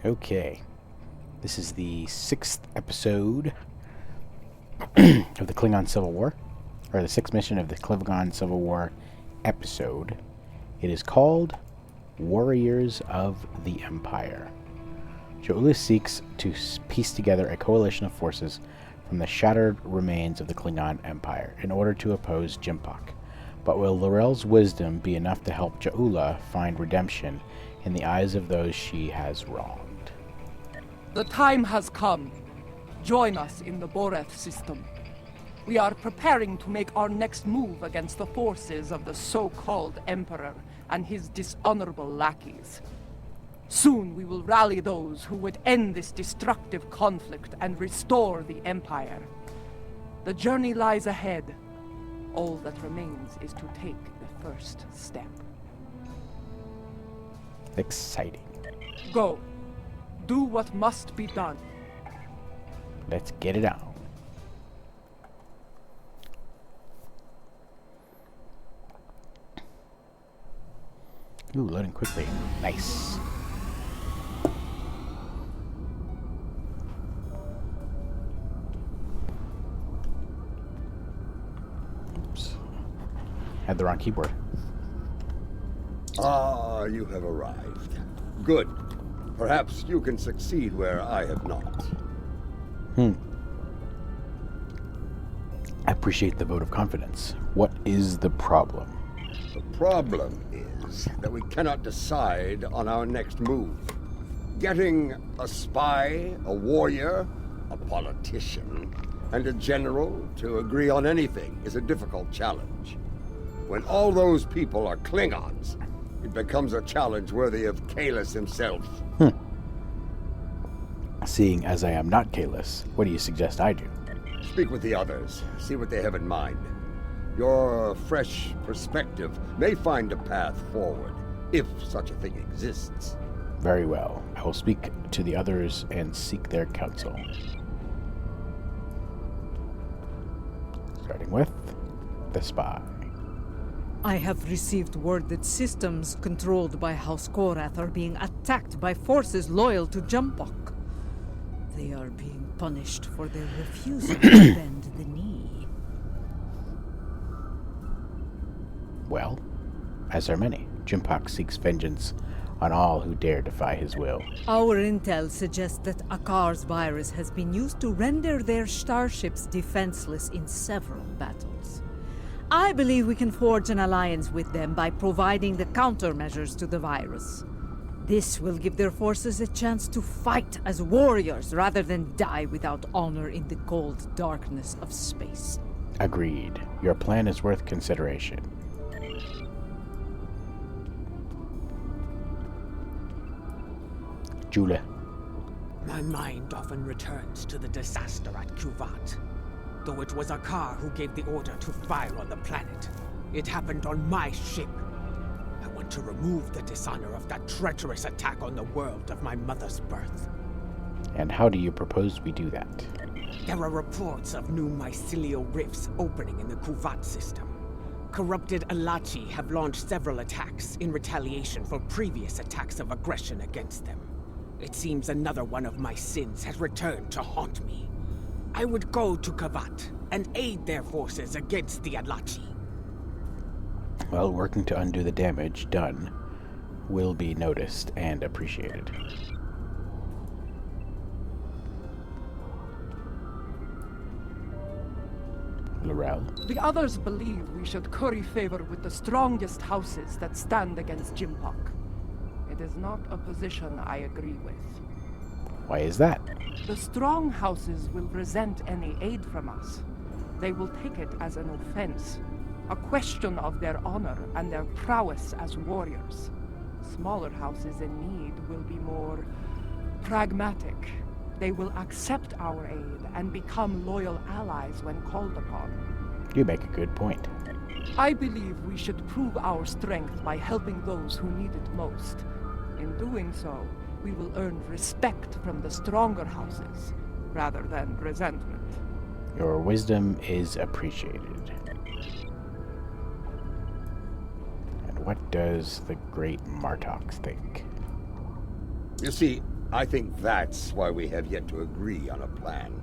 Okay. This is the 6th episode of the Klingon Civil War, or the 6th mission of the Klingon Civil War episode. It is called Warriors of the Empire. Jo'ula seeks to piece together a coalition of forces from the shattered remains of the Klingon Empire in order to oppose Jimpak. But will L'Rell's wisdom be enough to help Jo'ula find redemption in the eyes of those she has wronged? The time has come. Join us in the Boreth system. We are preparing to make our next move against the forces of the so-called Emperor and his dishonorable lackeys. Soon we will rally those who would end this destructive conflict and restore the Empire. The journey lies ahead. All that remains is to take the first step. Exciting. Go. Do what must be done. Let's get it on. Ooh, loading quickly. Nice. Oops. Had the wrong keyboard. Ah, you have arrived. Good. Perhaps you can succeed where I have not. I appreciate the vote of confidence. What is the problem? The problem is that we cannot decide on our next move. Getting a spy, a warrior, a politician, and a general to agree on anything is a difficult challenge. When all those people are Klingons, it becomes a challenge worthy of Kahless himself. Seeing as I am not Kahless, what do you suggest I do? Speak with the others, see what they have in mind. Your fresh perspective may find a path forward, if such a thing exists. Very well. I will speak to the others and seek their counsel. Starting with the spy. I have received word that systems controlled by House Korath are being attacked by forces loyal to Jumpak. They are being punished for their refusal to bend the knee. Well, as are many, Jimpak seeks vengeance on all who dare defy his will. Our intel suggests that Akar's virus has been used to render their starships defenseless in several battles. I believe we can forge an alliance with them by providing the countermeasures to the virus. This will give their forces a chance to fight as warriors rather than die without honor in the cold darkness of space. Agreed. Your plan is worth consideration. Jo'ula. My mind often returns to the disaster at Kuvat. Though it was Akar who gave the order to fire on the planet, it happened on my ship. I want to remove the dishonor of that treacherous attack on the world of my mother's birth. And how do you propose we do that? There are reports of new mycelial rifts opening in the Kuvat system. Corrupted Alachi have launched several attacks in retaliation for previous attacks of aggression against them. It seems another one of my sins has returned to haunt me. I would go to Kavat and aid their forces against the Alachi. Well, working to undo the damage done will be noticed and appreciated. L'Rell. The others believe we should curry favor with the strongest houses that stand against Jimpak. It is not a position I agree with. Why is that? The strong houses will resent any aid from us. They will take it as an offense, a question of their honor and their prowess as warriors. Smaller houses in need will be more pragmatic. They will accept our aid and become loyal allies when called upon. You make a good point. I believe we should prove our strength by helping those who need it most. In doing so, we will earn respect from the stronger houses, rather than resentment. Your wisdom is appreciated. And what does the great Martox think? You see, I think that's why we have yet to agree on a plan.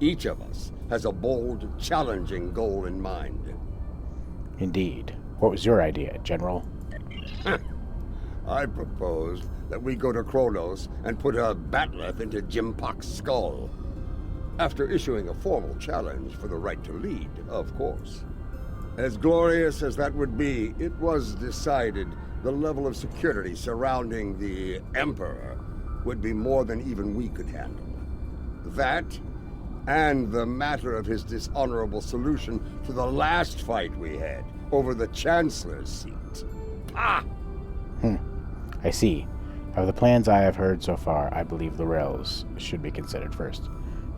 Each of us has a bold, challenging goal in mind. Indeed. What was your idea, General? I proposed that we go to Kronos and put a batleth into Jimpok's skull. After issuing a formal challenge for the right to lead, of course. As glorious as that would be, it was decided the level of security surrounding the Emperor would be more than even we could handle. That, and the matter of his dishonorable solution to the last fight we had over the Chancellor's seat. Ah! I see. Of the plans I have heard so far, I believe the rails should be considered first.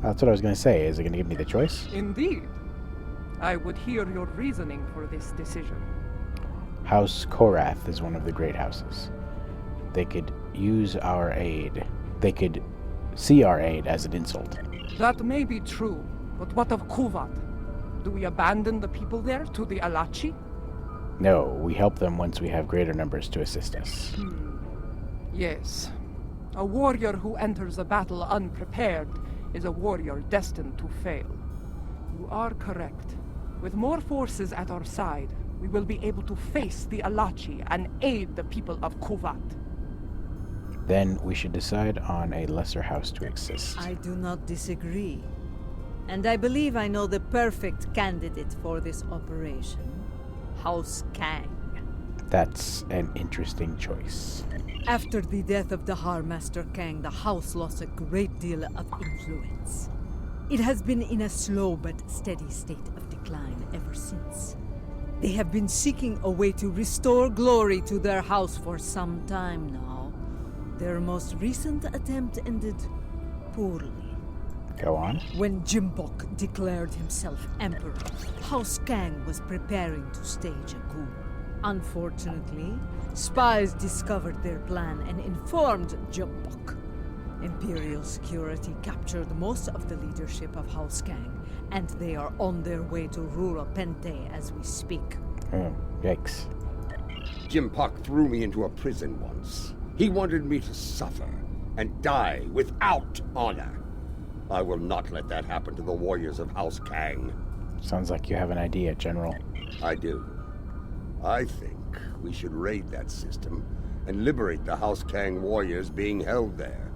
That's what I was going to say. Is it going to give me the choice? Indeed. I would hear your reasoning for this decision. House Korath is one of the great houses. They could use our aid. They could see our aid as an insult. That may be true, but what of Kuvat? Do we abandon the people there to the Alachi? No, we help them once we have greater numbers to assist us. Yes. A warrior who enters a battle unprepared is a warrior destined to fail. You are correct. With more forces at our side, we will be able to face the Alachi and aid the people of Kuvat. Then we should decide on a lesser house to assist. I do not disagree. And I believe I know the perfect candidate for this operation. House Kang. That's an interesting choice. After the death of Dahar Master Kang, the house lost a great deal of influence. It has been in a slow but steady state of decline ever since. They have been seeking a way to restore glory to their house for some time now. Their most recent attempt ended poorly. Go on. When Jimbok declared himself emperor, House Kang was preparing to stage a coup. Unfortunately, spies discovered their plan and informed Jimbok. Imperial security captured most of the leadership of House Kang, and they are on their way to rural Pente as we speak. Oh, yikes. Jimpok threw me into a prison once. He wanted me to suffer and die without honor. I will not let that happen to the warriors of House Kang. Sounds like you have an idea, General. I do. I think we should raid that system and liberate the House Kang warriors being held there.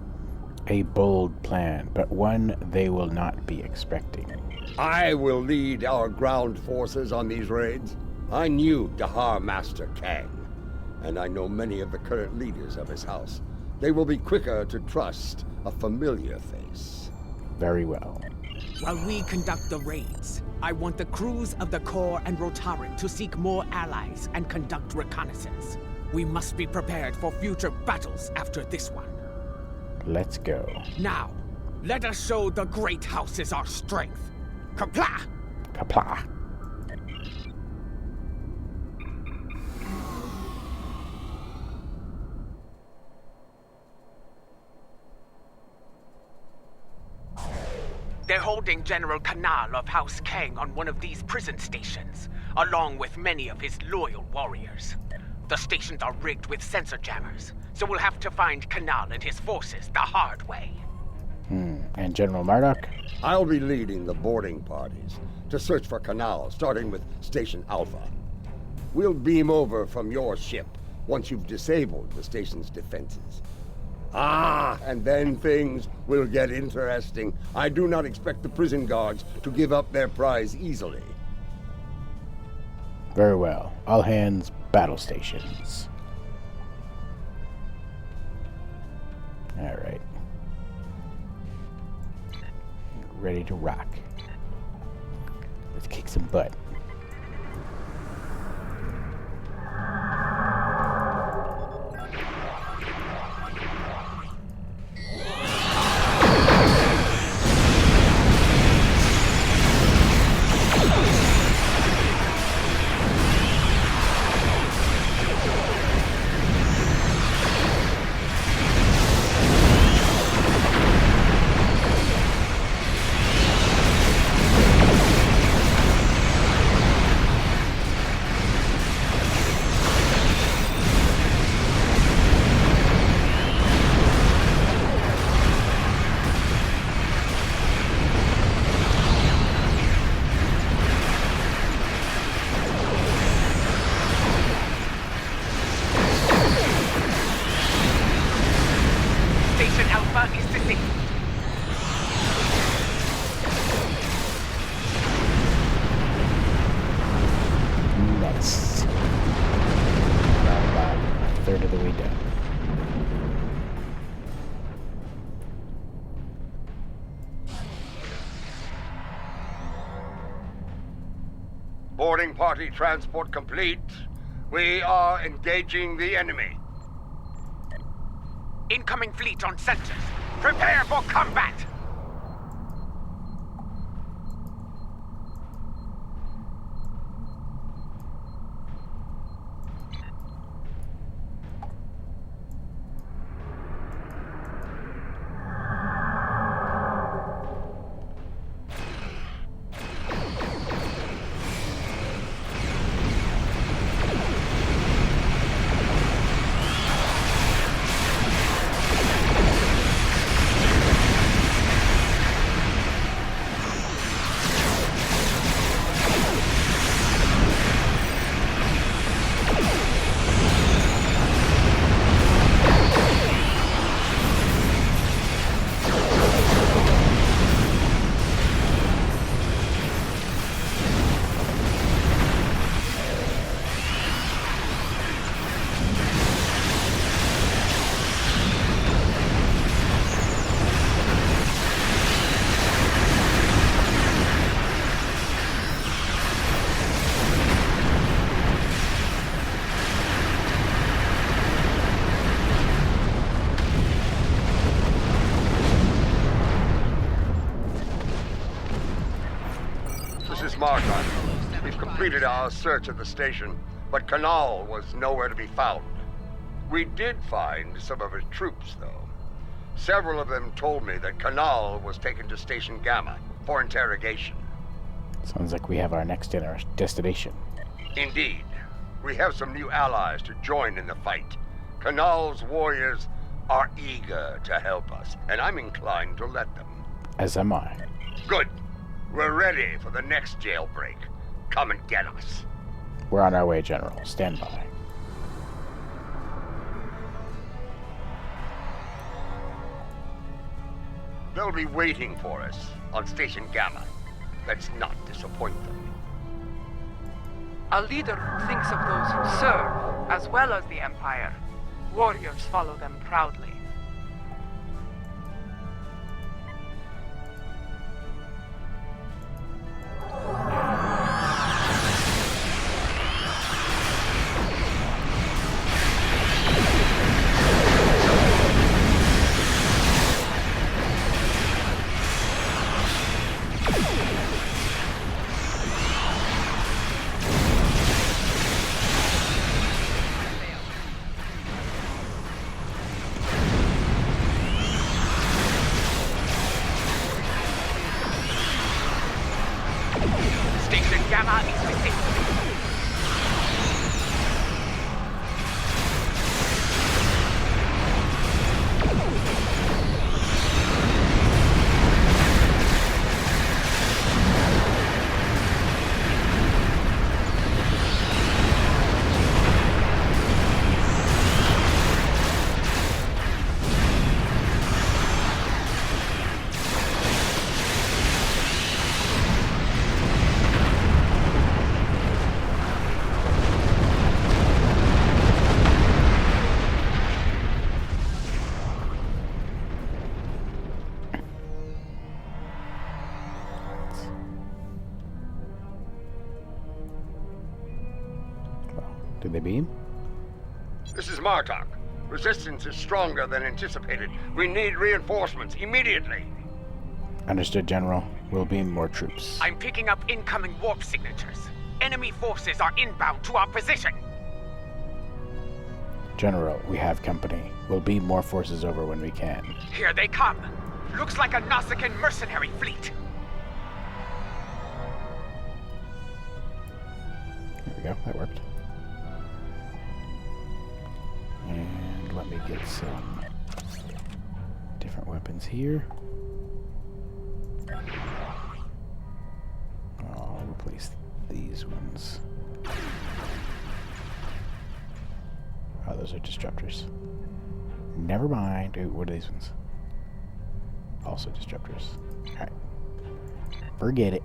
A bold plan, but one they will not be expecting. I will lead our ground forces on these raids. I knew Dahar Master Kang, and I know many of the current leaders of his house. They will be quicker to trust a familiar face. Very well. While we conduct the raids, I want the crews of the Core and Rotaran to seek more allies and conduct reconnaissance. We must be prepared for future battles after this one. Let's go. Now, let us show the great houses our strength. Kapla! Kapla. They're holding General Kanal of House Kang on one of these prison stations, along with many of his loyal warriors. The stations are rigged with sensor jammers, so we'll have to find Kanal and his forces the hard way. And General Marduk? I'll be leading the boarding parties to search for Kanal, starting with Station Alpha. We'll beam over from your ship once you've disabled the station's defenses. And then things will get interesting. I do not expect the prison guards to give up their prize easily. Very well. All hands, battle stations. Alright. Ready to rock. Let's kick some butt. Station Alpha is disabled. Nice. About a third of the way done. Boarding party transport complete. We are engaging the enemy. Incoming fleet on centers. Prepare for combat! Martin, we've completed our search of the station, but Kanal was nowhere to be found. We did find some of his troops, though. Several of them told me that Kanal was taken to Station Gamma for interrogation. Sounds like we have our next destination. Indeed. We have some new allies to join in the fight. Kanal's warriors are eager to help us, and I'm inclined to let them. As am I. Good. We're ready for the next jailbreak. Come and get us. We're on our way, General. Stand by. They'll be waiting for us on Station Gamma. Let's not disappoint them. A leader who thinks of those who serve, as well as the Empire. Warriors follow them proudly. Gamma is disabled. Did they beam? This is Martok. Resistance is stronger than anticipated. We need reinforcements immediately. Understood, General. We'll beam more troops. I'm picking up incoming warp signatures. Enemy forces are inbound to our position. General, we have company. We'll beam more forces over when we can. Here they come. Looks like a Nausicaan mercenary fleet. There we go. That worked. And let me get some different weapons here. I'll replace these ones. Oh, those are disruptors. Never mind. Ooh, what are these ones? Also disruptors. Alright. Forget it.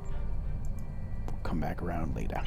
We'll come back around later.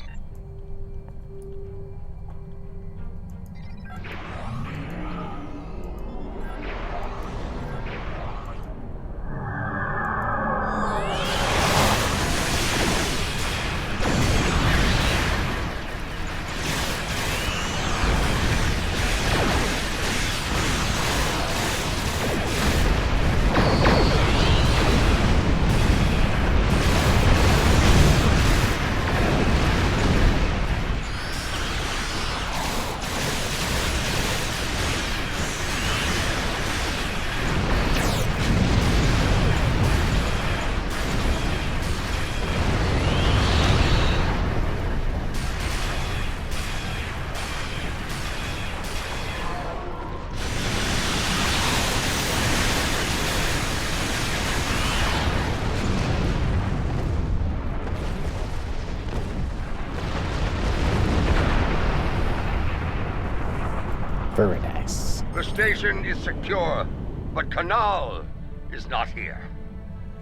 Very nice. The station is secure, but Kanal is not here.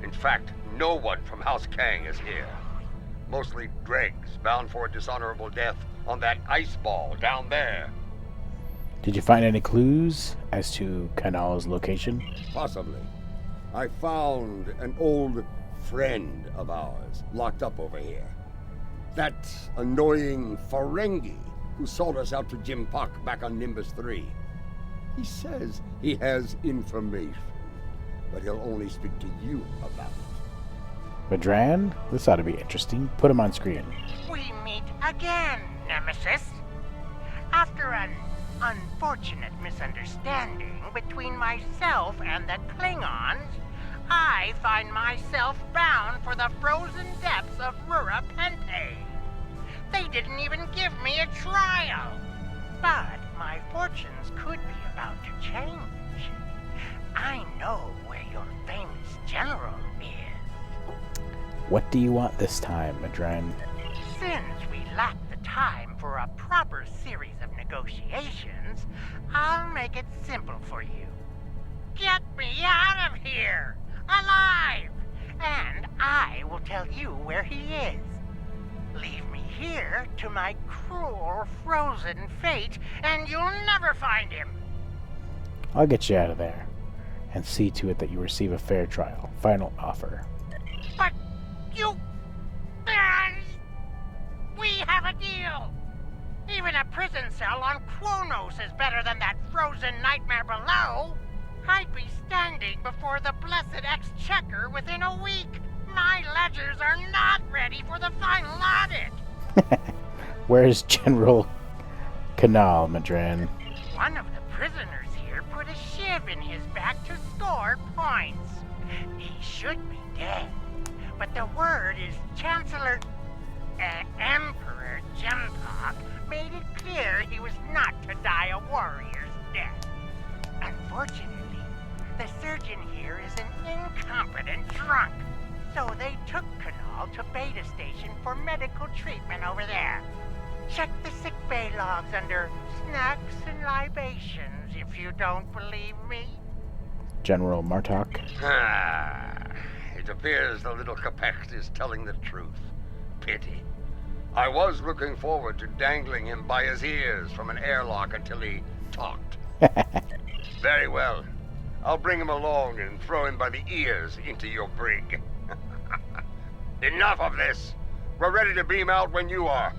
In fact, no one from House Kang is here. Mostly dregs bound for a dishonorable death on that ice ball down there. Did you find any clues as to Kanal's location? Possibly. I found an old friend of ours locked up over here. That annoying Ferengi who sold us out to Jim Puck back on Nimbus 3. He says he has information, but he'll only speak to you about it. Madran? This ought to be interesting. Put him on screen. We meet again, Nemesis. After an unfortunate misunderstanding between myself and the Klingons, I find myself bound for the frozen depths of Rura Pente. They didn't even give me a trial. But my fortunes could be about to change. I know where your famous general is. What do you want this time, Madran? Since we lack the time for a proper series of negotiations, I'll make it simple for you. Get me out of here, alive, and I will tell you where he is. Leave me here to my cruel, frozen fate, and you'll never find him. I'll get you out of there, and see to it that you receive a fair trial. Final offer. But you... We have a deal. Even a prison cell on Kronos is better than that frozen nightmare below. I'd be standing before the blessed exchequer within a week. My ledgers are not ready for the final audit. Where's General Kanal, Madran? One of the prisoners here put a shiv in his back to score points. He should be dead, but the word is Chancellor... Emperor Jempok made it clear he was not to die a warrior's death. Unfortunately, the surgeon here is an incompetent drunk. So they took Kanal to Beta Station for medical treatment over there. Check the sickbay logs under snacks and libations if you don't believe me. General Martok? It appears the little Capect is telling the truth. Pity. I was looking forward to dangling him by his ears from an airlock until he talked. Very well. I'll bring him along and throw him by the ears into your brig. Enough of this. We're ready to beam out when you are.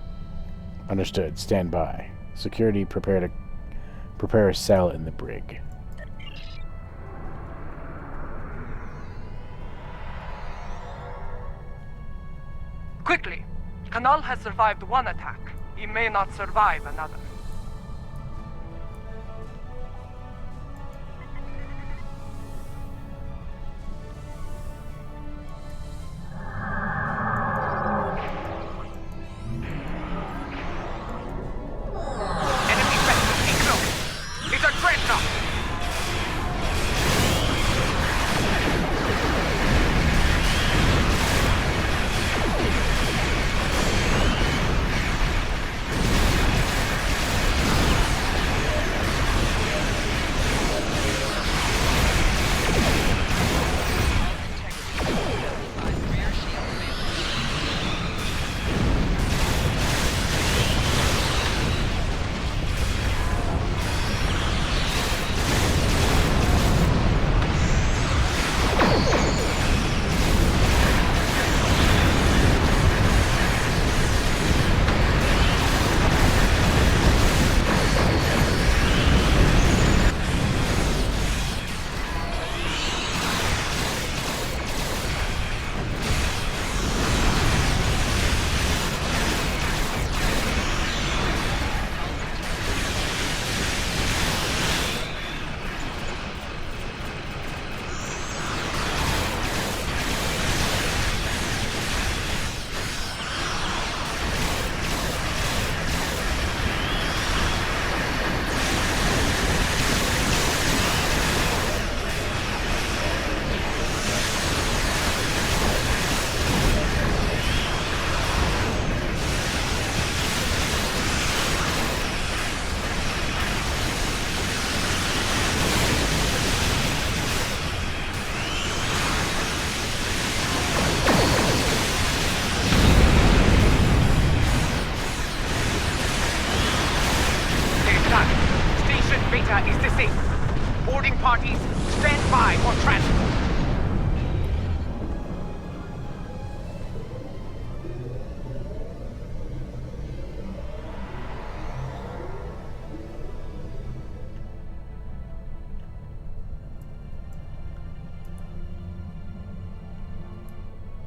Understood. Stand by. Security, prepare a cell in the brig. Quickly! Kanal has survived one attack. He may not survive another. Enemy vessel incoming! It's a dreadnought!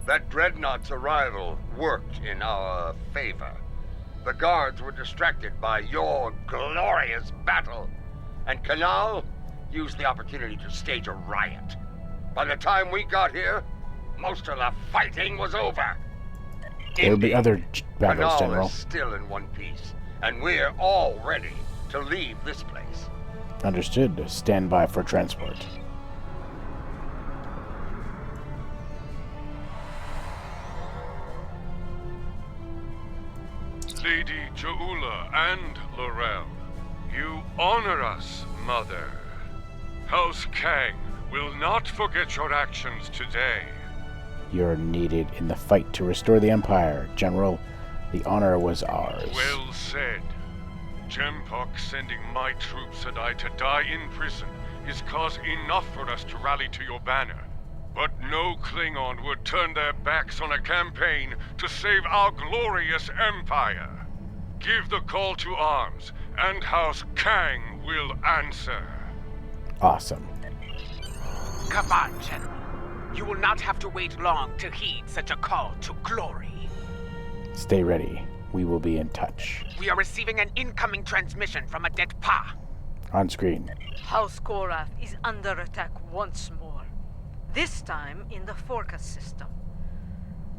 That dreadnought's arrival worked in our favor. The guards were distracted by your glorious battle, and Kanal used the opportunity to stage a riot. By the time we got here, most of the fighting was over. There'll be other battles, Kanal General. is still in one piece, and we're all ready to leave this place. Understood. Stand by for transport. Lady Joula and Laurel, you honor us, Mother. House Kang will not forget your actions today. You're needed in the fight to restore the Empire. General, the honor was ours. Well said. Jempok sending my troops and I to die in prison is cause enough for us to rally to your banner. But no Klingon would turn their backs on a campaign to save our glorious Empire. Give the call to arms, and House Kang will answer. Awesome. Come on, General. You will not have to wait long to heed such a call to glory. Stay ready. We will be in touch. We are receiving an incoming transmission from a dead Pa. On screen. House Korath is under attack once more. This time in the Forca system.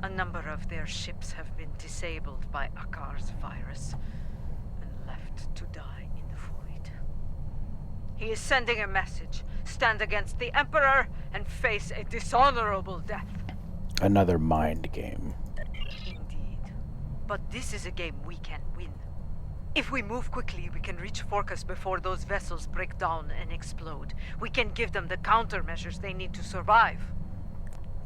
A number of their ships have been disabled by Akar's virus and left to die in the void. He is sending a message. Stand against the Emperor and face a dishonorable death. Another mind game. Indeed. But this is a game we can win. If we move quickly, we can reach Forcas before those vessels break down and explode. We can give them the countermeasures they need to survive.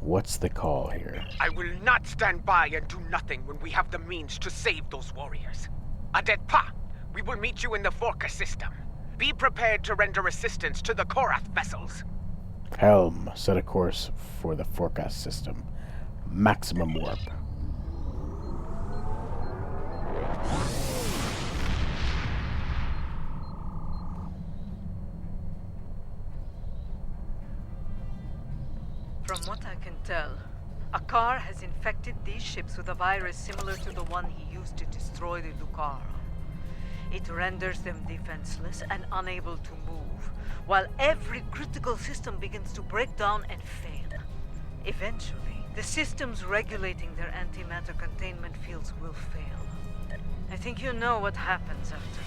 What's the call here? I will not stand by and do nothing when we have the means to save those warriors. Adet Pa, we will meet you in the Forca system. Be prepared to render assistance to the Korath vessels. Helm, set a course for the forecast system. Maximum warp. From what I can tell, Akar has infected these ships with a virus similar to the one he used to destroy the Lucara. It renders them defenseless and unable to move, while every critical system begins to break down and fail. Eventually, the systems regulating their antimatter containment fields will fail. I think you know what happens after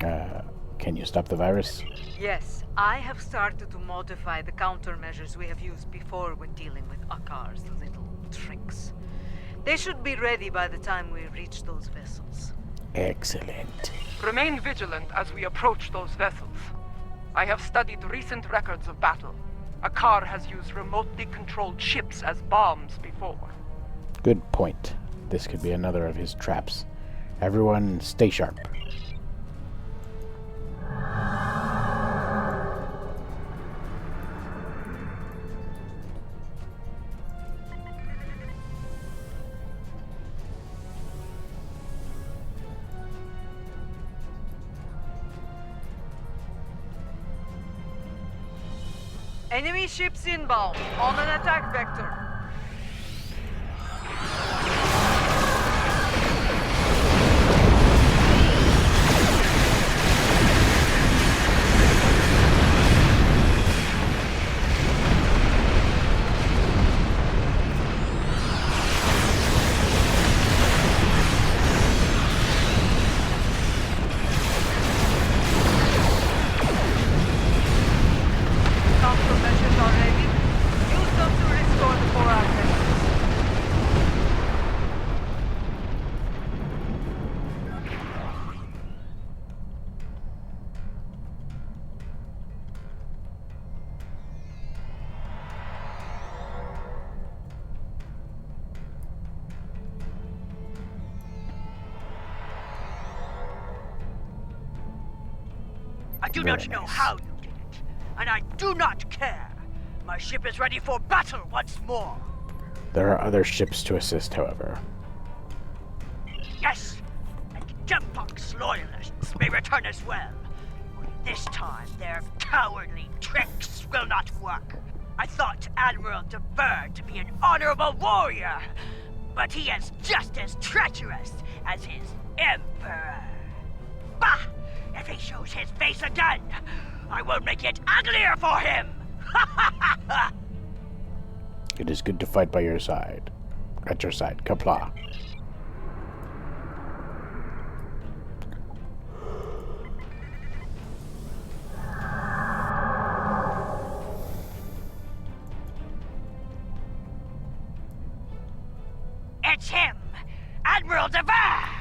that. Can you stop the virus? Yes, I have started to modify the countermeasures we have used before when dealing with Akar's little tricks. They should be ready by the time we reach those vessels. Excellent. Remain vigilant as we approach those vessels. I have studied recent records of battle. Akar has used remotely controlled ships as bombs before. Good point. This could be another of his traps. Everyone, stay sharp. Enemy ships inbound, on an attack vector. Countermeasures are ready. Use them to restore the core assets. I do Very not know nice. how you did it, and I do not care. My ship is ready for battle once more. There are other ships to assist, however. Yes, and Jempok's loyalists may return as well. Only this time, their cowardly tricks will not work. I thought Admiral DeVere to be an honorable warrior, but he is just as treacherous as his Emperor. Bah! If he shows his face again, I will make it uglier for him! It is good to fight by your side. At your side, Kapla. It's him! Admiral DeVere!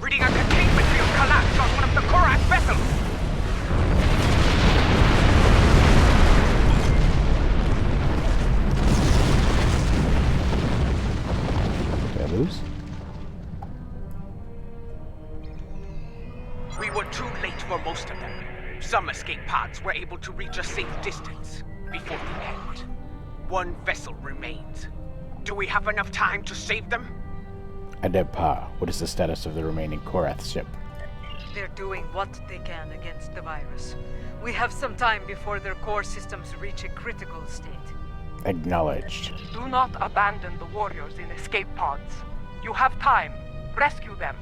Reading a containment field collapse on one of the Korath vessels! Did I lose? We were too late for most of them. Some escape pods were able to reach a safe distance before the end. One vessel remains. Do we have enough time to save them? Adepa, what is the status of the remaining Korath ship? They're doing what they can against the virus. We have some time before their core systems reach a critical state. Acknowledged. Do not abandon the warriors in escape pods. You have time. Rescue them,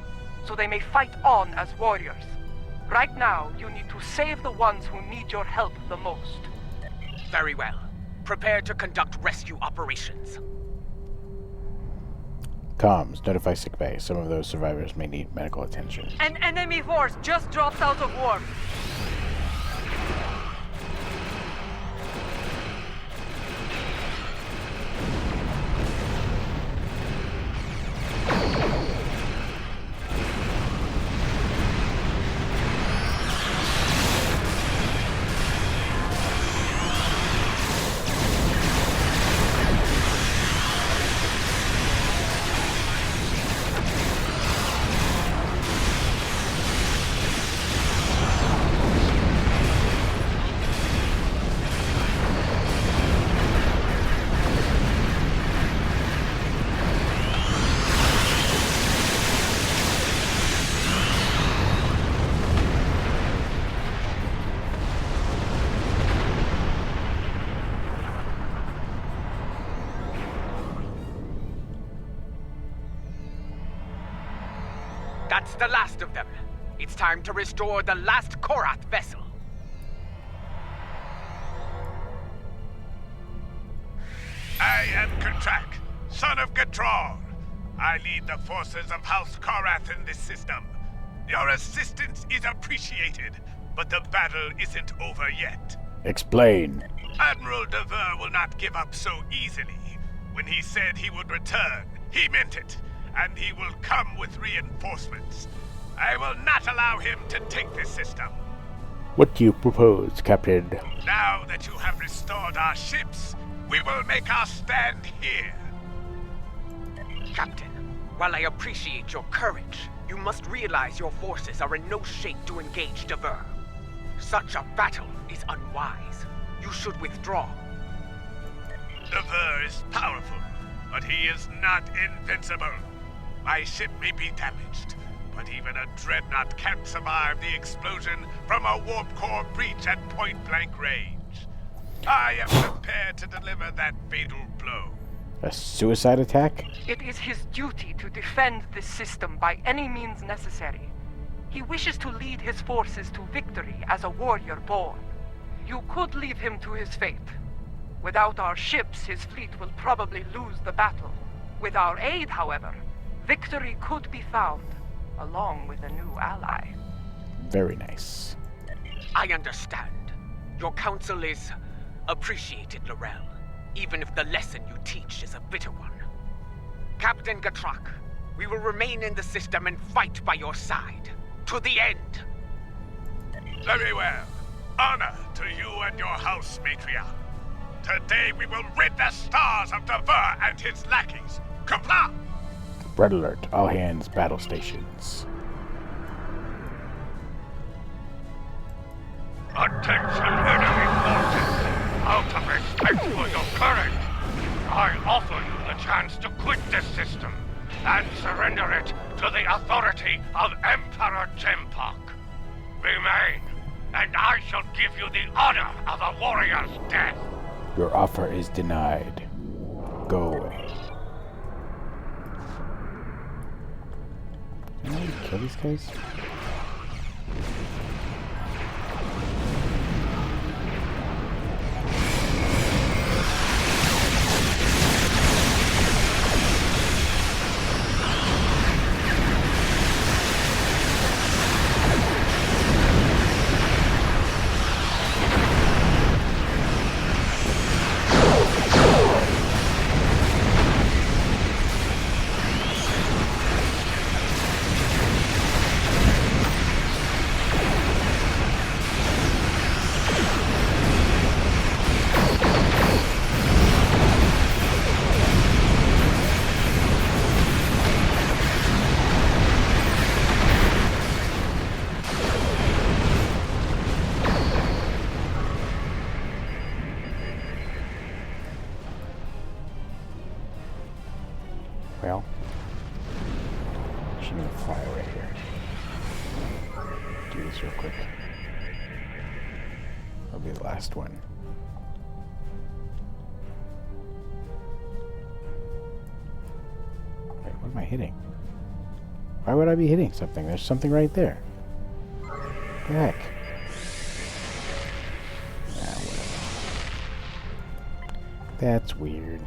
so they may fight on as warriors. Right now, you need to save the ones who need your help the most. Very well. Prepare to conduct rescue operations. Comms, notify sickbay. Some of those survivors may need medical attention. An enemy force just dropped out of warp. That's the last of them. It's time to restore the last Korath vessel. I am Kutrak, son of Gatron. I lead the forces of House Korath in this system. Your assistance is appreciated, but the battle isn't over yet. Explain. Admiral DeVere will not give up so easily. When he said he would return, he meant it, and he will come with reinforcements. I will not allow him to take this system. What do you propose, Captain? Now that you have restored our ships, we will make our stand here. Captain, while I appreciate your courage, you must realize your forces are in no shape to engage DeVere. Such a battle is unwise. You should withdraw. DeVere is powerful, but he is not invincible. My ship may be damaged, but even a dreadnought can't survive the explosion from a warp core breach at point-blank range. I am prepared to deliver that fatal blow. A suicide attack? It is his duty to defend this system by any means necessary. He wishes to lead his forces to victory as a warrior born. You could leave him to his fate. Without our ships, his fleet will probably lose the battle. With our aid, however, victory could be found, along with a new ally. Very nice. I understand. Your counsel is appreciated, Laurel, even if the lesson you teach is a bitter one. Captain Gatrak, we will remain in the system and fight by your side, to the end. Very well. Honor to you and your house, matriarch. Today we will rid the stars of Dever and his lackeys. Comply! Red alert. All hands, battle stations. Attention, enemy forces! Out of respect for your courage, I offer you the chance to quit this system and surrender it to the authority of Emperor Jempok. Remain, and I shall give you the honor of a warrior's death. Your offer is denied. Go away. Can I kill these guys? Well, I shouldn't even fly away here. Do this real quick. That'll be the last one. Wait, what am I hitting? Why would I be hitting something? There's something right there. What the heck? Whatever. That's weird.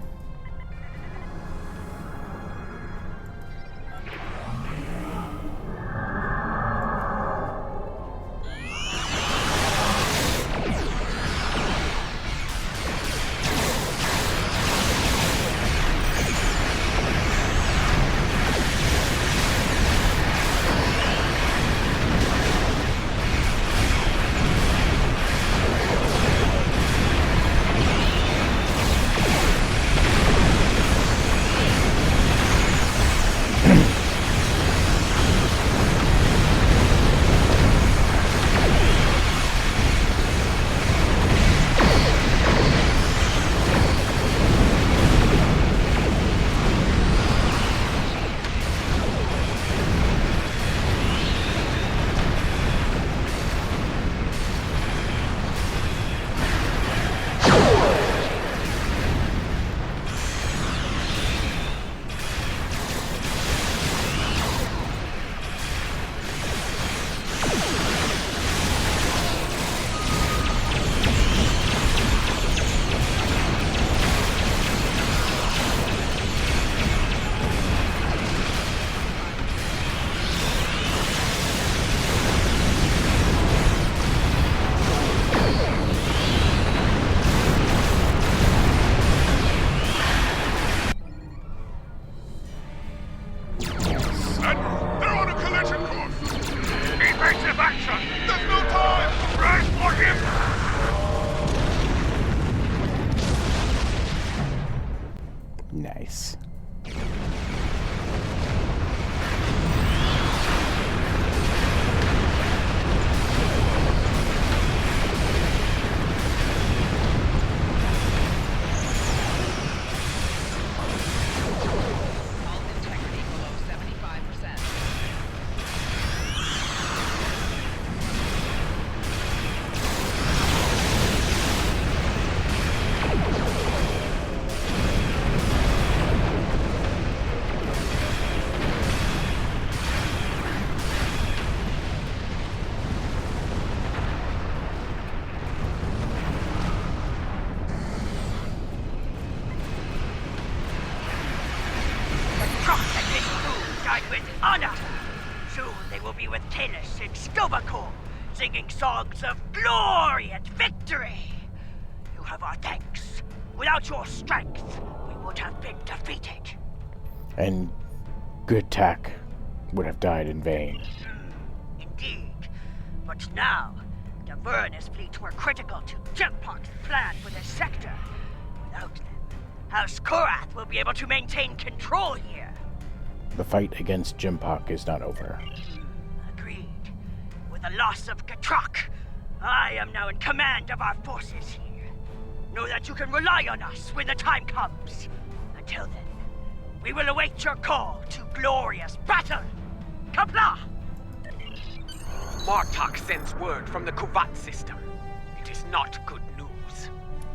died with honor. Soon they will be with Talis and Stovakor, singing songs of glory and victory. You have our thanks. Without your strength, we would have been defeated. And Goodtak would have died in vain. Indeed. But now, the Vernus fleet were critical to Jempok's plan for the sector. Without them, House Korath will be able to maintain control here. The fight against Jempok is not over. Agreed. With the loss of Gatrak, I am now in command of our forces here. Know that you can rely on us when the time comes. Until then, we will await your call to glorious battle. Kapla! Martok sends word from the Kuvat system. It is not good news.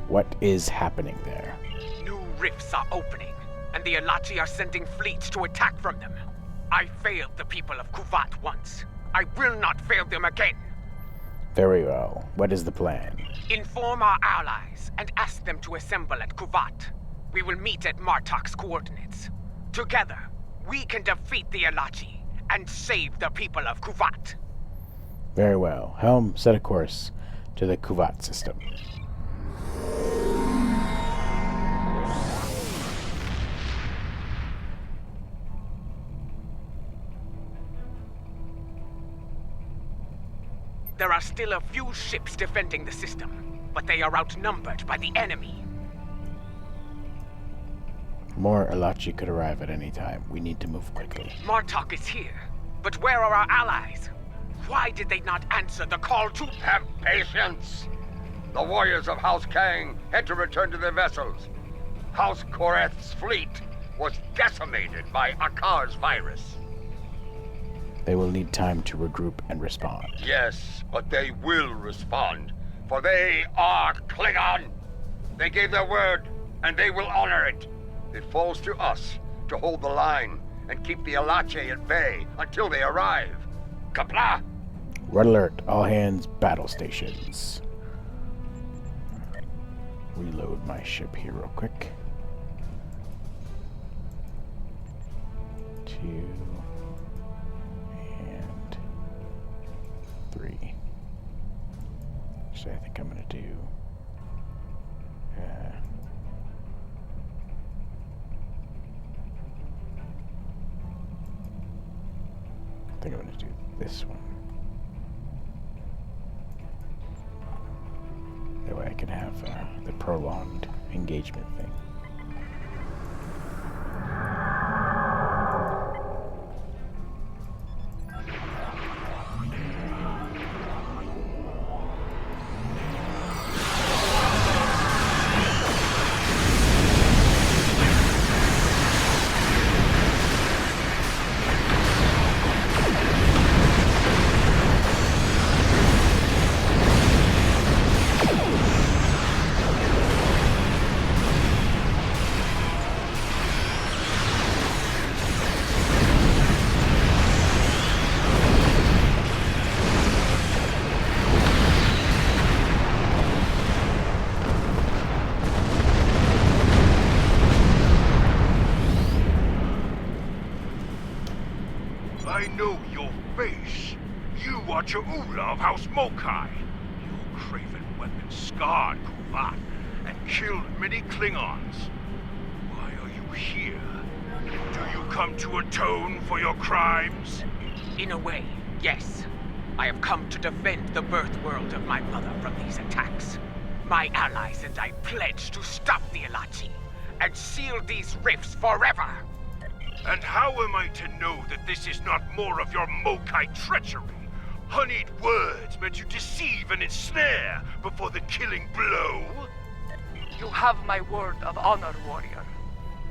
What is happening there? New rifts are opening, and the Alachi are sending fleets to attack from them. I failed the people of Kuvat once. I will not fail them again. Very well. What is the plan? Inform our allies and ask them to assemble at Kuvat. We will meet at Martok's coordinates. Together, we can defeat the Alachi and save the people of Kuvat. Very well. Helm, set a course to the Kuvat system. There are still a few ships defending the system, but they are outnumbered by the enemy. More Alachi could arrive at any time. We need to move quickly. Martok is here, but where are our allies? Why did they not answer the call to... Have patience! The warriors of House Kang had to return to their vessels. House Korath's fleet was decimated by Akar's virus. They will need time to regroup and respond. Yes, but they will respond, for they are Klingon. They gave their word, and they will honor it. It falls to us to hold the line and keep the Alache at bay until they arrive. Kapla! Red alert. All hands, battle stations. Reload my ship here real quick. 2 and 3. So I think I'm gonna do I think I'm gonna do this one. That way I can have the prolonged engagement thing. I know your face. You are Cha'ula of House Mokai. Your craven weapon scarred Kuvat and killed many Klingons. Why are you here? Do you come to atone for your crimes? In a way, yes. I have come to defend the birth world of my mother from these attacks. My allies and I pledge to stop the Alachi and seal these rifts forever. And how am I to know that this is not more of your Mokai treachery? Honeyed words meant to deceive and ensnare before the killing blow? You have my word of honor, warrior.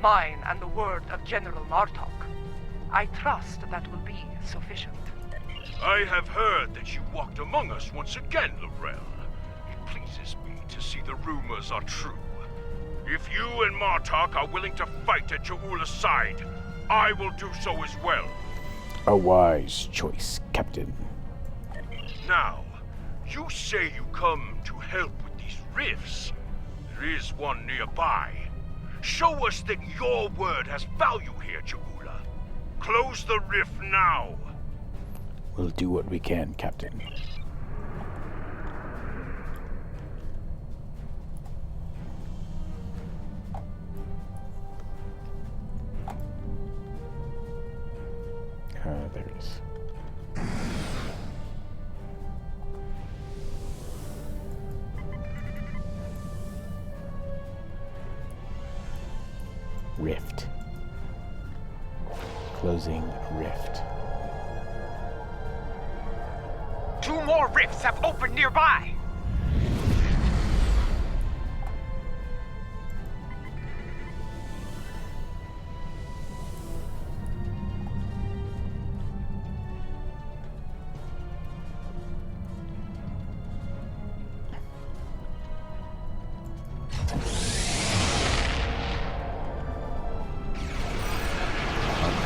Mine and the word of General Martok. I trust that will be sufficient. I have heard that you walked among us once again, Laurel. It pleases me to see the rumors are true. If you and Martok are willing to fight at Cha'ula's side, I will do so as well. A wise choice, Captain. Now, you say you come to help with these rifts. There is one nearby. Show us that your word has value here, Cha'ula. Close the rift now. We'll do what we can, Captain. There it is. Rift. Closing rift. 2 more rifts have opened nearby!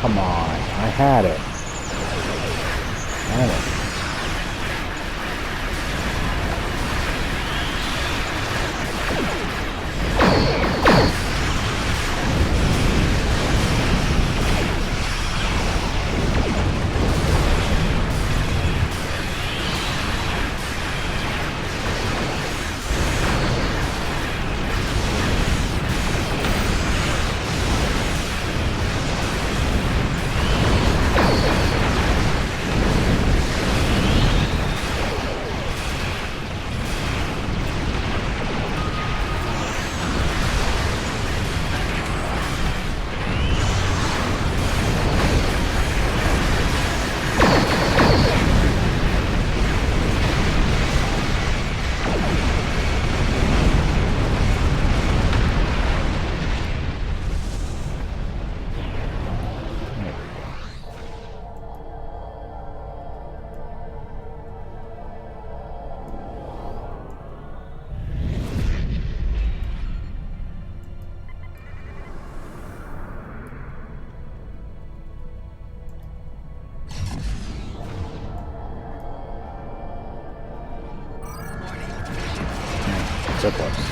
Come on, I had it. Damn it. So close.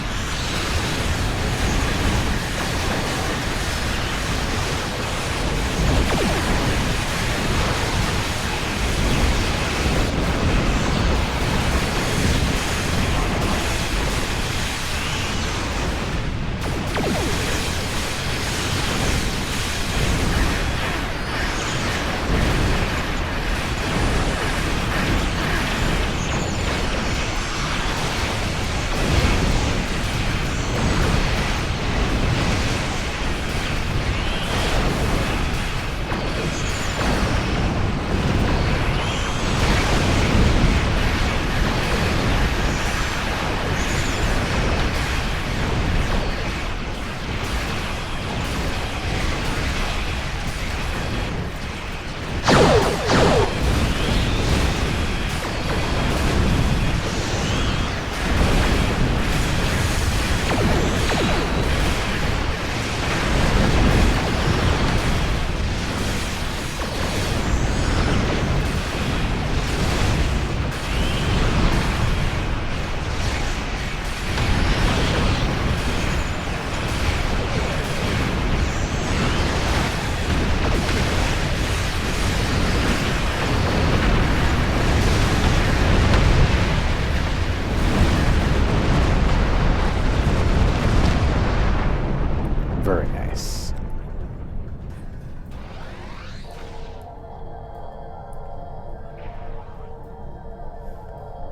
Very nice.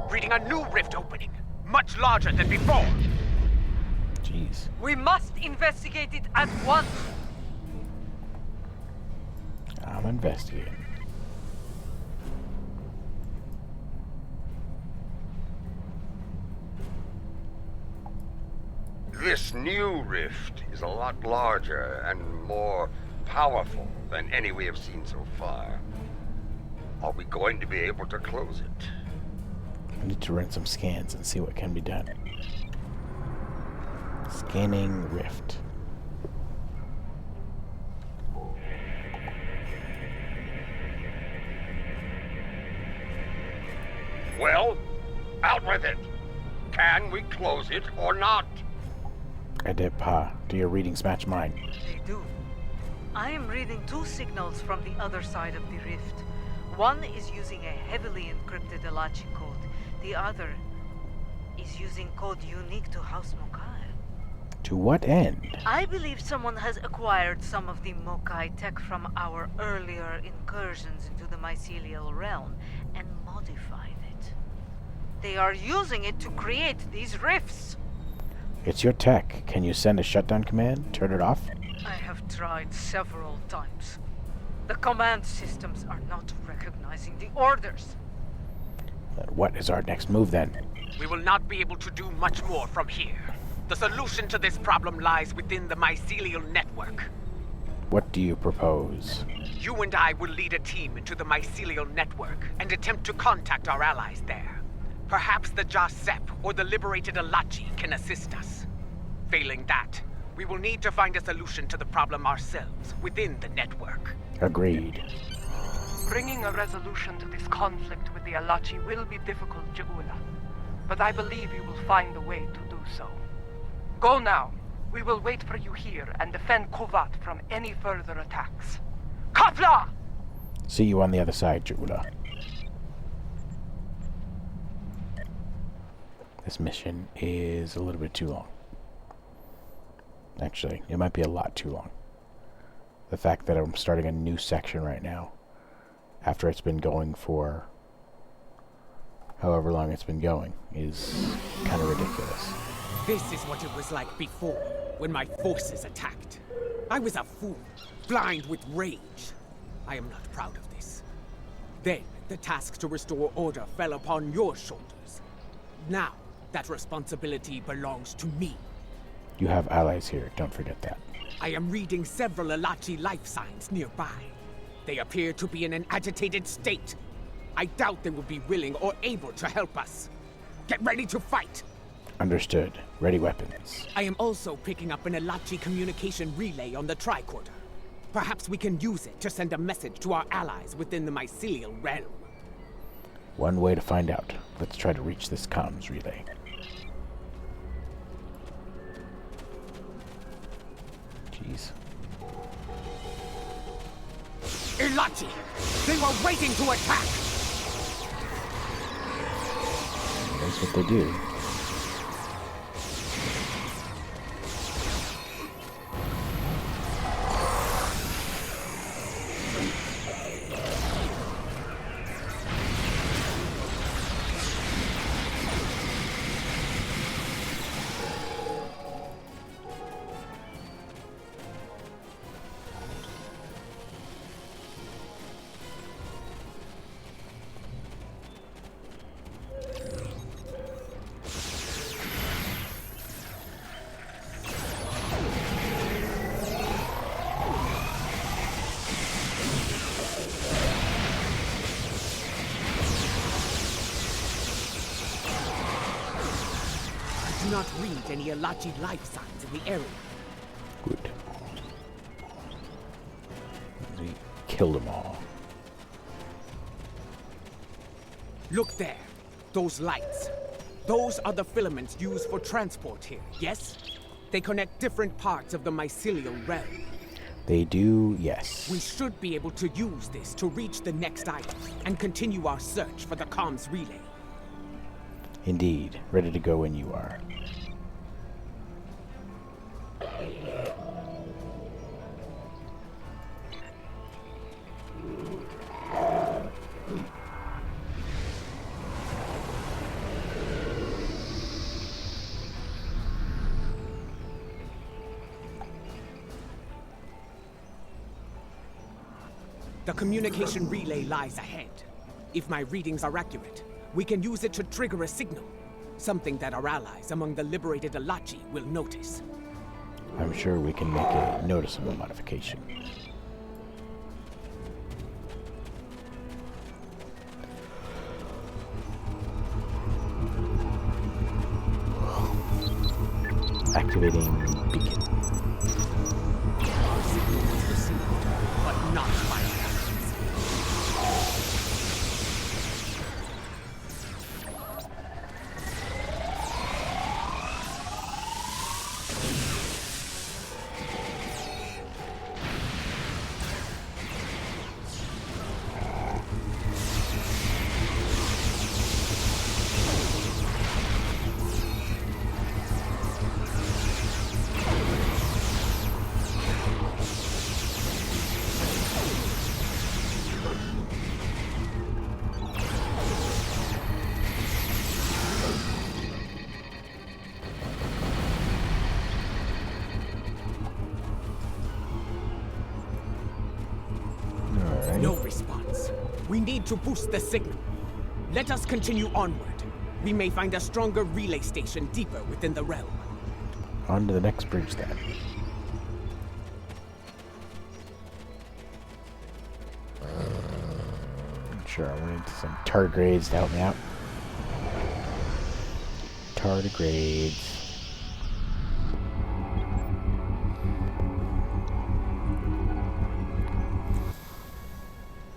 Reading a new rift opening, much larger than before. Jeez. We must investigate it at once. I'm investigating. This new rift is a lot larger and more powerful than any we have seen so far. Are we going to be able to close it? I need to run some scans and see what can be done. Scanning rift. Well, out with it. Can we close it or not? Adepa, do your readings match mine? They do. I am reading 2 signals from the other side of the rift. One is using a heavily encrypted Alachi code. The other is using code unique to House Mokai. To what end? I believe someone has acquired some of the Mokai tech from our earlier incursions into the mycelial realm and modified it. They are using it to create these rifts. It's your tech. Can you send a shutdown command? Turn it off? I have tried several times. The command systems are not recognizing the orders. What is our next move then? We will not be able to do much more from here. The solution to this problem lies within the mycelial network. What do you propose? You and I will lead a team into the mycelial network and attempt to contact our allies there. Perhaps the Jasep or the liberated Alachi can assist us. Failing that, we will need to find a solution to the problem ourselves within the network. Agreed. Bringing a resolution to this conflict with the Alachi will be difficult, Ja'ula. But I believe you will find a way to do so. Go now. We will wait for you here and defend Kuvat from any further attacks. Kapla! See you on the other side, Ja'ula. This mission is a little bit too long. Actually, it might be a lot too long. The fact that I'm starting a new section right now, after it's been going for however long it's been going, is kind of ridiculous. This is what it was like before, when my forces attacked. I was a fool, blind with rage. I am not proud of this. Then, the task to restore order fell upon your shoulders. Now, that responsibility belongs to me. You have allies here, don't forget that. I am reading several Alachi life signs nearby. They appear to be in an agitated state. I doubt they will be willing or able to help us. Get ready to fight! Understood. Ready weapons. I am also picking up an Alachi communication relay on the tricorder. Perhaps we can use it to send a message to our allies within the mycelial realm. One way to find out. Let's try to reach this comms relay. Jeez. Alachi! They were waiting to attack! That's what they do. Do not read any Alachi life signs in the area. Good. We killed them all. Look there. Those lights. Those are the filaments used for transport here, yes? They connect different parts of the mycelial realm. They do, yes. We should be able to use this to reach the next item and continue our search for the comms relay. Indeed. Ready to go when you are. The communication relay lies ahead. If my readings are accurate, we can use it to trigger a signal. Something that our allies among the liberated Alachi will notice. I'm sure we can make a noticeable modification. Activating beacon. Our signal was received, but not by our allies. Alright. No response. We need to boost the signal. Let us continue onward. We may find a stronger relay station deeper within the realm. On to the next bridge then. Sure, I'm gonna need some tardigrades to help me out. Tardigrades.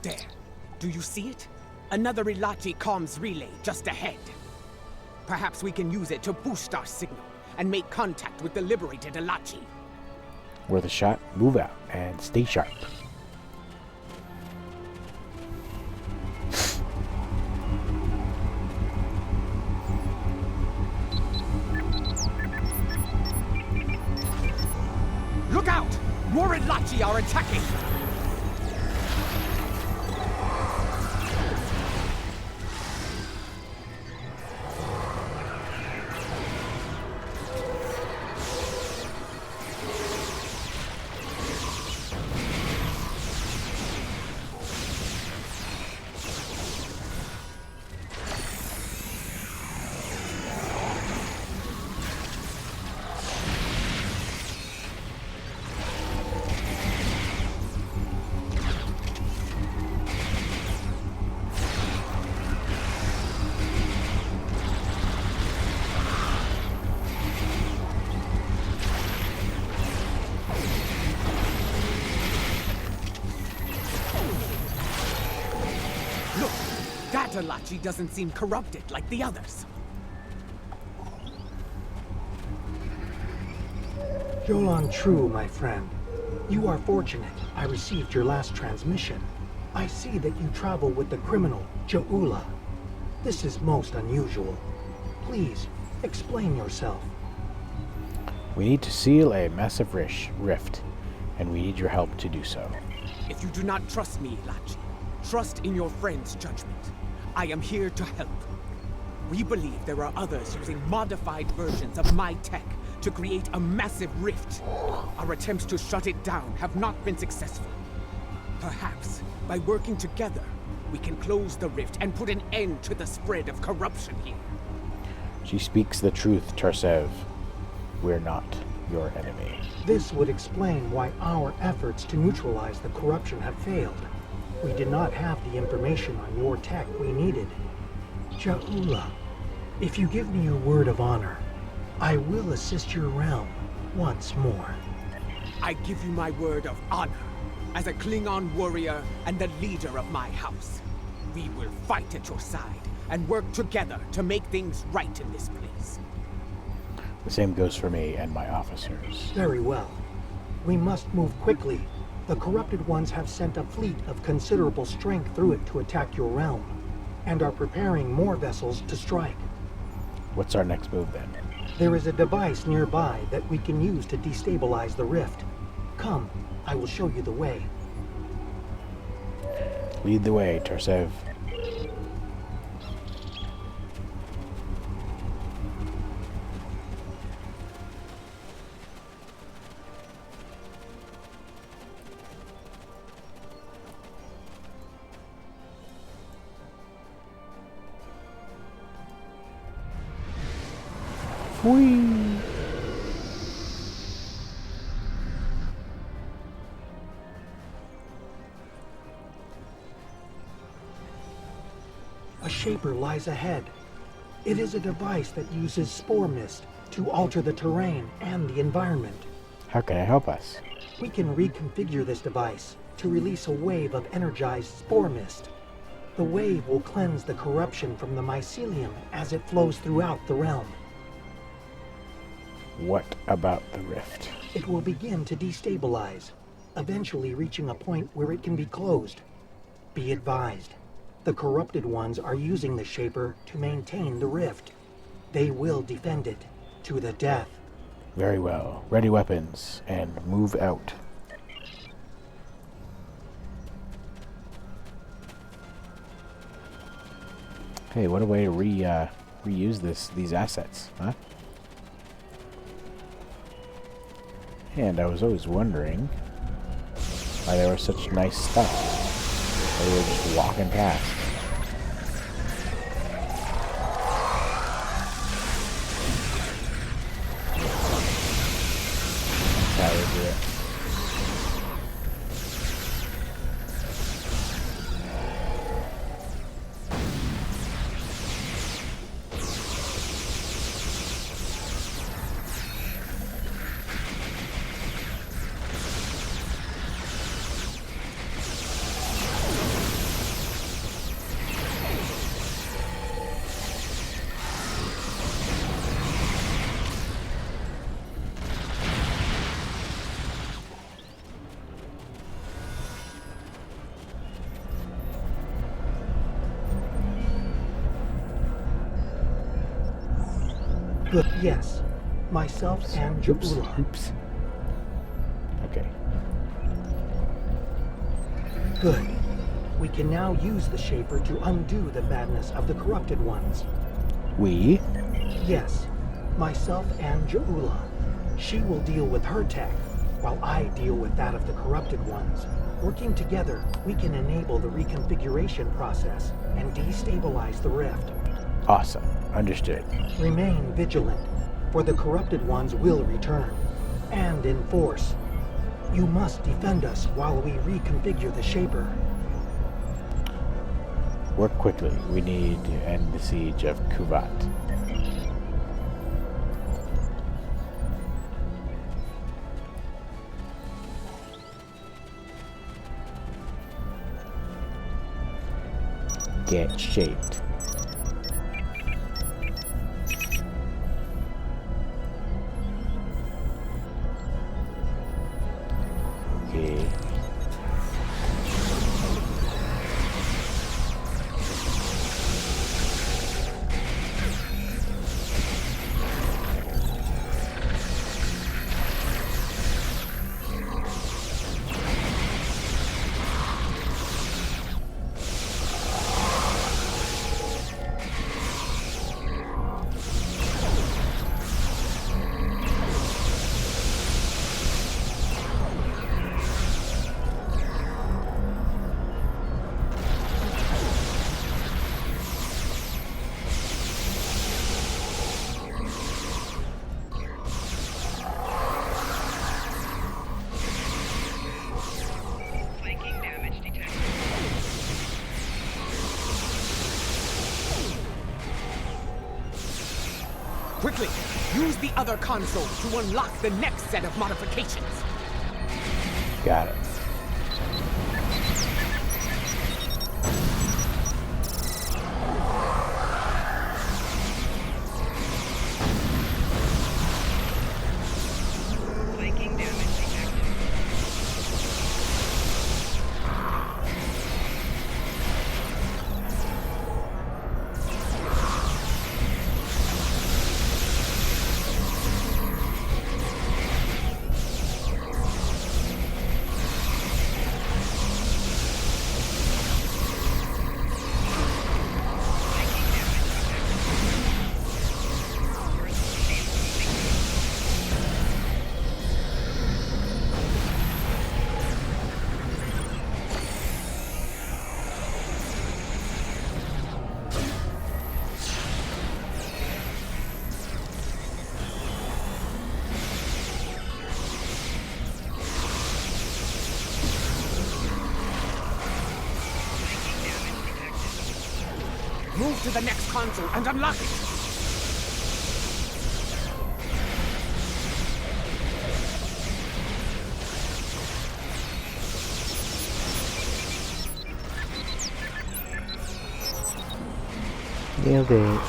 There. Do you see it? Another Ilachi comms relay just ahead. Perhaps we can use it to boost our signal and make contact with the liberated Ilachi. Worth a shot, move out, and stay sharp. Look out! More Ilachi are attacking! That Ilachi doesn't seem corrupted like the others. Jolan True, my friend. You are fortunate I received your last transmission. I see that you travel with the criminal, Jaula. This is most unusual. Please, explain yourself. We need to seal a massive rift, and we need your help to do so. If you do not trust me, Ilachi, trust in your friend's judgment. I am here to help. We believe there are others using modified versions of my tech to create a massive rift. Our attempts to shut it down have not been successful. Perhaps, by working together, we can close the rift and put an end to the spread of corruption here. She speaks the truth, Tarsev. We're not your enemy. This would explain why our efforts to neutralize the corruption have failed. We did not have the information on your tech we needed. Jaula, if you give me your word of honor, I will assist your realm once more. I give you my word of honor. As a Klingon warrior and the leader of my house, we will fight at your side and work together to make things right in this place. The same goes for me and my officers. Very well. We must move quickly. The corrupted ones have sent a fleet of considerable strength through it to attack your realm, and are preparing more vessels to strike. What's our next move then? There is a device nearby that we can use to destabilize the rift. Come, I will show you the way. Lead the way, Tarsev. Whee! A shaper lies ahead. It is a device that uses spore mist to alter the terrain and the environment. How can it help us? We can reconfigure this device to release a wave of energized spore mist. The wave will cleanse the corruption from the mycelium as it flows throughout the realm. What about the rift? It will begin to destabilize, eventually reaching a point where it can be closed. Be advised, the corrupted ones are using the Shaper to maintain the rift. They will defend it to the death. Very well. Ready weapons and move out. Hey, what a way to reuse these assets, huh? And I was always wondering why they were such nice stuff. They were just walking past. That's how they do it. Good. Yes. Myself and Oops. Jaula. Oops. Okay. Good. We can now use the Shaper to undo the madness of the corrupted ones. We? Yes. Myself and Jaula. She will deal with her tech, while I deal with that of the corrupted ones. Working together, we can enable the reconfiguration process and destabilize the rift. Awesome. Understood. Remain vigilant, for the corrupted ones will return, and in force. You must defend us while we reconfigure the Shaper. Work quickly. We need to end the siege of Kuvat. Get shaped. Okay. Quickly, use the other console to unlock the next set of modifications. Got it. Move to the next console and unlock it. Nailed it.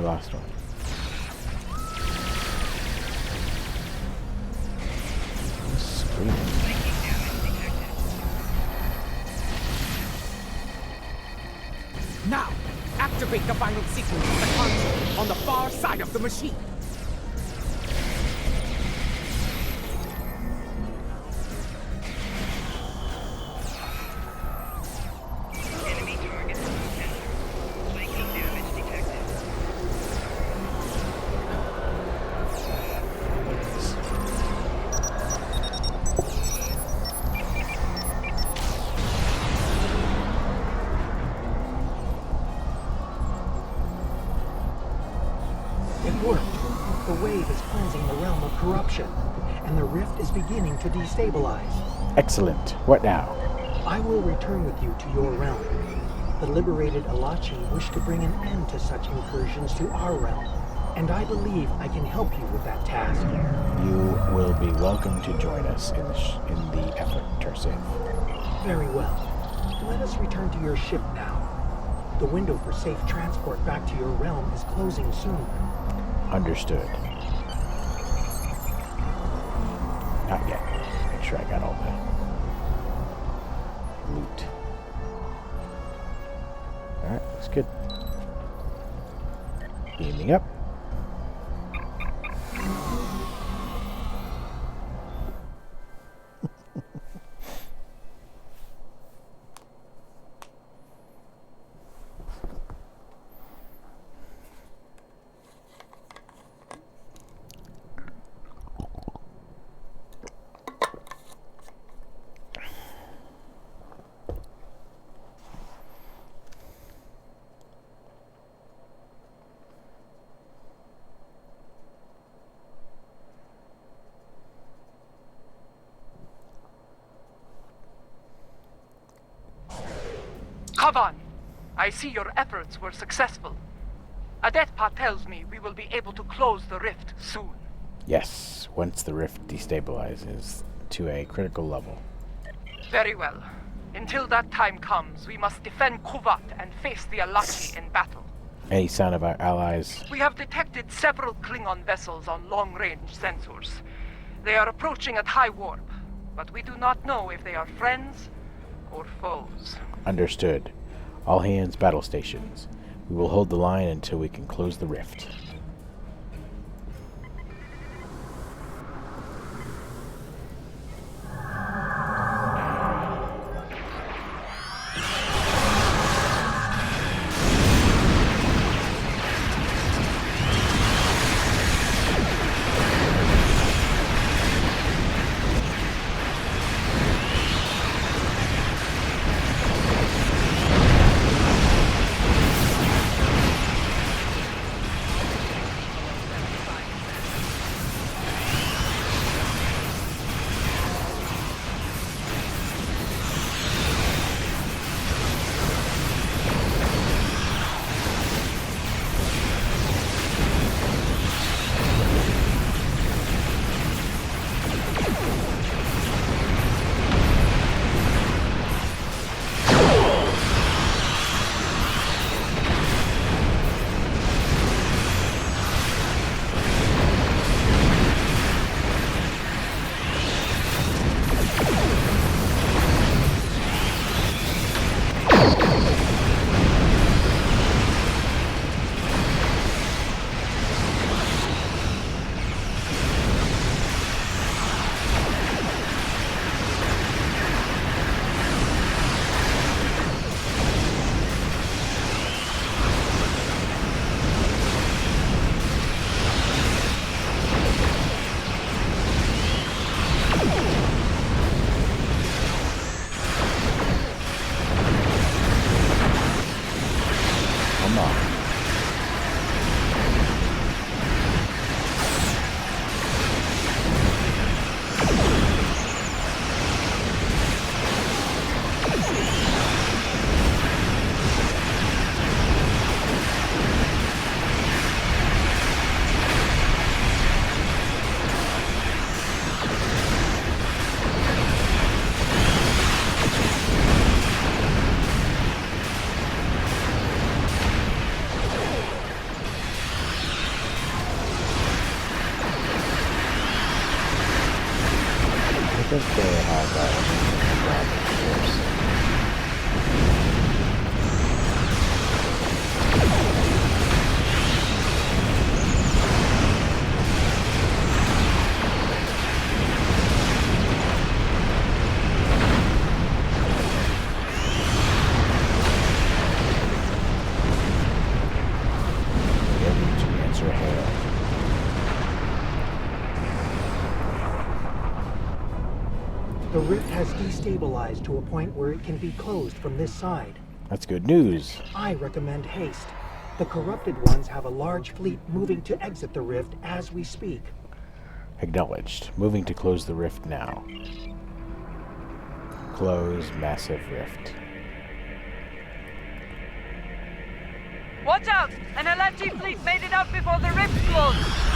lost one. Screaming. Now, activate the final sequence of the console on the far side of the machine. The wave is cleansing the realm of corruption, and the rift is beginning to destabilize. Excellent. What now? I will return with you to your realm. The liberated Alachi wish to bring an end to such incursions to our realm, and I believe I can help you with that task. You will be welcome to join us in the effort, Tursif. Very well. Let us return to your ship now. The window for safe transport back to your realm is closing soon. Understood. Not yet. Make sure I got all the loot. Alright, looks good. Beaming up. Kavan, I see your efforts were successful. Adetpa tells me we will be able to close the rift soon. Yes, once the rift destabilizes to a critical level. Very well. Until that time comes, we must defend Kuvat and face the Alachi in battle. Any sign of our allies? We have detected several Klingon vessels on long-range sensors. They are approaching at high warp, but we do not know if they are friends or foes. Understood. All hands battle stations. We will hold the line until we can close the rift. rift has destabilized to a point where it can be closed from this side. That's good news. I recommend haste. The corrupted ones have a large fleet moving to exit the rift as we speak. Acknowledged. Moving to close the rift now. Close massive rift. Watch out! An Alachi fleet made it out before the rift closed!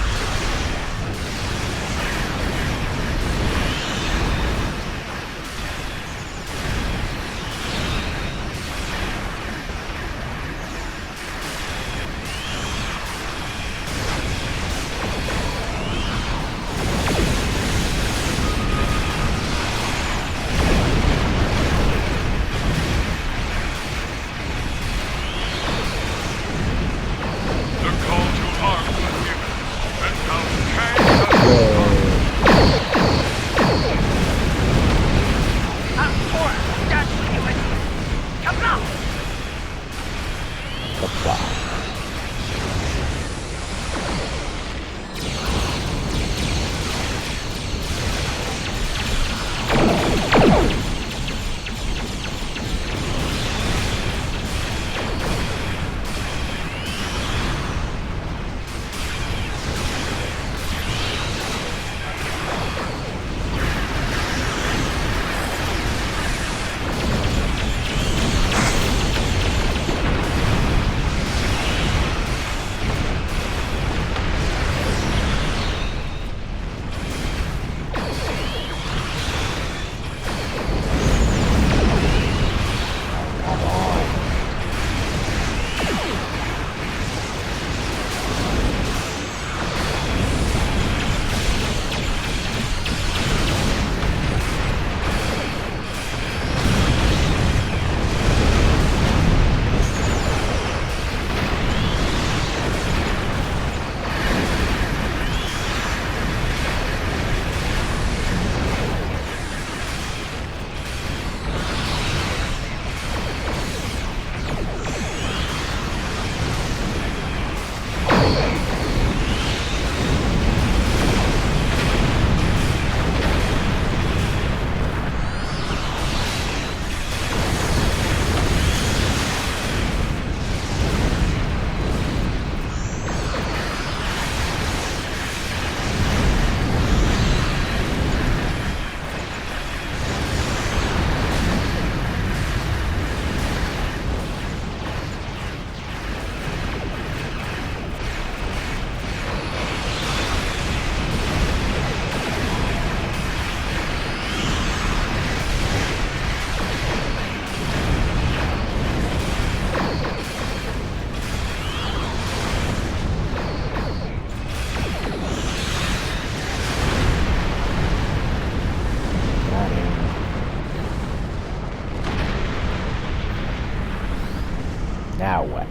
Now what?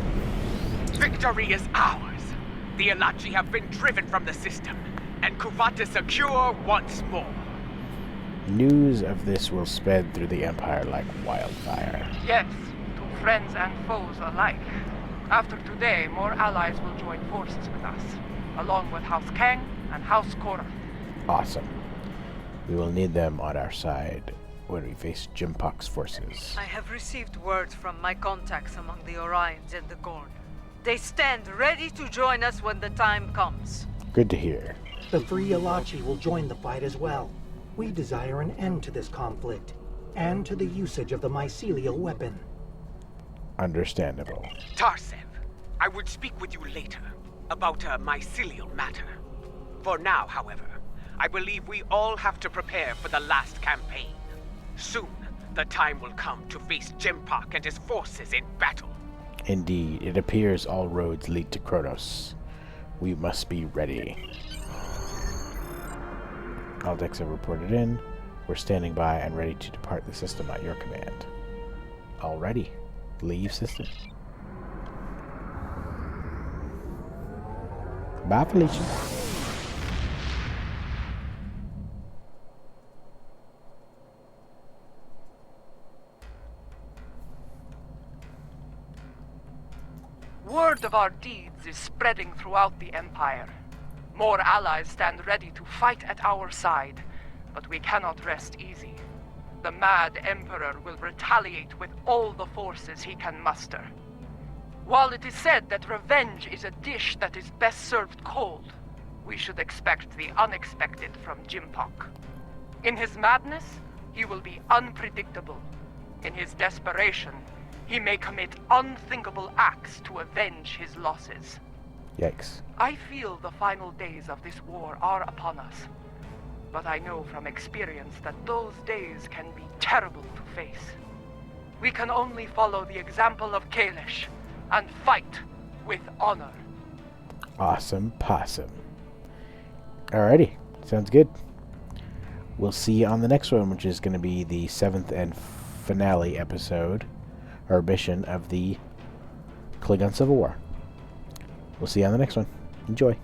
Victory is ours. The Alachi have been driven from the system, and Kuvat is secure once more. News of this will spread through the Empire like wildfire. Yes, to friends and foes alike. After today, more allies will join forces with us, along with House Kang and House Korra. Awesome. We will need them on our side when we face Jimpok's forces. I have received word from my contacts among the Orions and the Gorn. They stand ready to join us when the time comes. Good to hear. The Free Alachi will join the fight as well. We desire an end to this conflict, and to the usage of the mycelial weapon. Understandable. Tarsev, I would speak with you later about a mycelial matter. For now, however, I believe we all have to prepare for the last campaign. Soon, the time will come to face Jimpok and his forces in battle. Indeed, it appears all roads lead to Kronos. We must be ready. All decks have reported in. We're standing by and ready to depart the system at your command. Alrighty. Leave system. Bye, Felicia. Word of our deeds is spreading throughout the Empire. More allies stand ready to fight at our side, but we cannot rest easy. The mad Emperor will retaliate with all the forces he can muster. While it is said that revenge is a dish that is best served cold, we should expect the unexpected from Jimpok. In his madness, he will be unpredictable. In his desperation, he may commit unthinkable acts to avenge his losses. Yikes. I feel the final days of this war are upon us. But I know from experience that those days can be terrible to face. We can only follow the example of Kalish and fight with honor. Awesome possum. Alrighty, sounds good. We'll see you on the next one, which is going to be the 7th and finale episode, or mission of the Klingon Civil War. We'll see you on the next one. Enjoy.